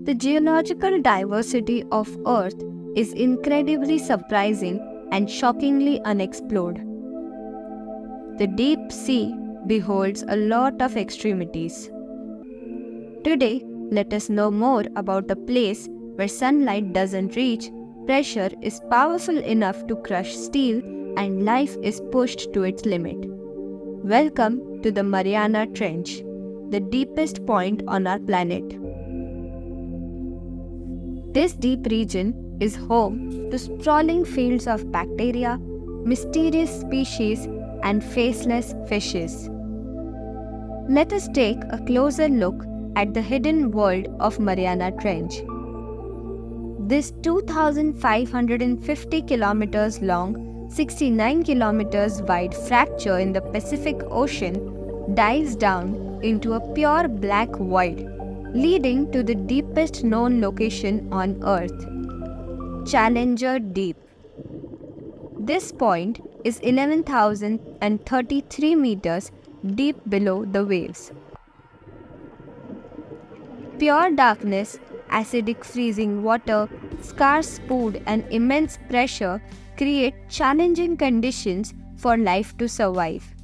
The geological diversity of Earth is incredibly surprising and shockingly unexplored. The deep sea beholds a lot of extremities. Today, let us know more about a place where sunlight doesn't reach, pressure is powerful enough to crush steel, and life is pushed to its limit. Welcome to the Mariana Trench, the deepest point on our planet. This deep region is home to sprawling fields of bacteria, mysterious species, and faceless fishes. Let us take a closer look at the hidden world of Mariana Trench. This 2,550 kilometers long, 69 kilometers wide fracture in the Pacific Ocean dives down into a pure black void, leading to the deepest known location on Earth, Challenger Deep. This point is 11,033 meters deep below the waves. Pure darkness, acidic freezing water, scarce food, and immense pressure create challenging conditions for life to survive.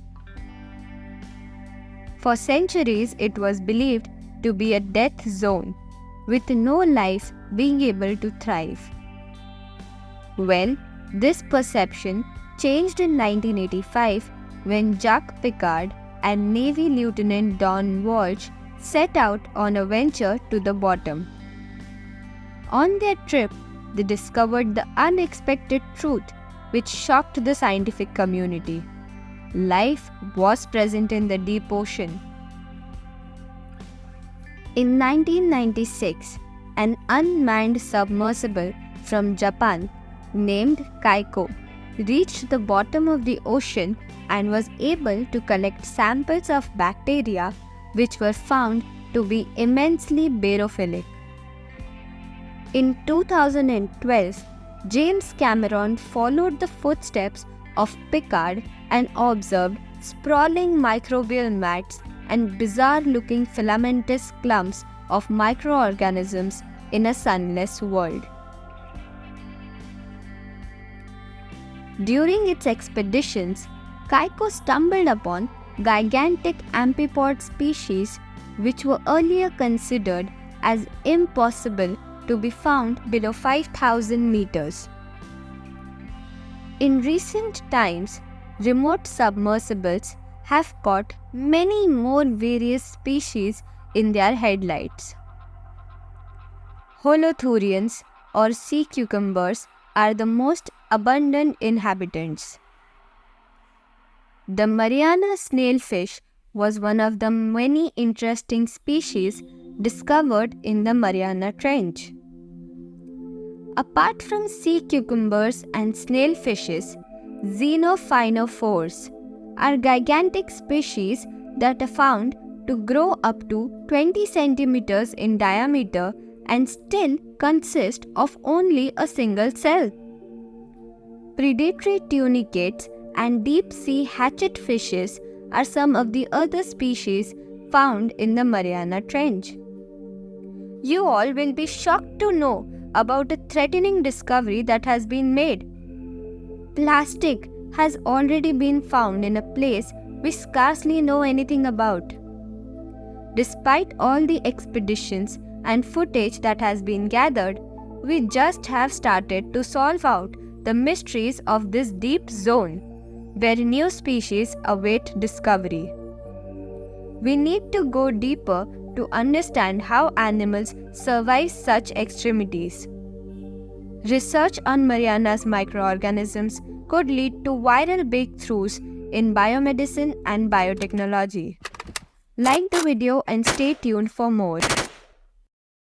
For centuries, it was believed to be a death zone, with no life being able to thrive. Well, this perception changed in 1985 when Jacques Piccard and Navy Lieutenant Don Walsh set out on a venture to the bottom. On their trip, they discovered the unexpected truth which shocked the scientific community. Life was present in the deep ocean. In 1996, an unmanned submersible from Japan named Kaiko reached the bottom of the ocean and was able to collect samples of bacteria which were found to be immensely barophilic. In 2012, James Cameron followed the footsteps of Piccard and observed sprawling microbial mats and bizarre-looking filamentous clumps of microorganisms in a sunless world. During its expeditions, Kaiko stumbled upon gigantic amphipod species which were earlier considered as impossible to be found below 5,000 meters. In recent times, remote submersibles have caught many more various species in their headlights. Holothurians or sea cucumbers are the most abundant inhabitants. The Mariana snailfish was one of the many interesting species discovered in the Mariana Trench. Apart from sea cucumbers and snailfishes, xenophinophores are gigantic species that are found to grow up to 20 centimeters in diameter and still consist of only a single cell. Predatory tunicates and deep-sea hatchetfishes are some of the other species found in the Mariana Trench. You all will be shocked to know about a threatening discovery that has been made. Plastic has already been found in a place we scarcely know anything about. Despite all the expeditions and footage that has been gathered, we just have started to solve out the mysteries of this deep zone where new species await discovery. We need to go deeper to understand how animals survive such extremities. Research on Mariana's microorganisms could lead to viral breakthroughs in biomedicine and biotechnology. Like the video and stay tuned for more.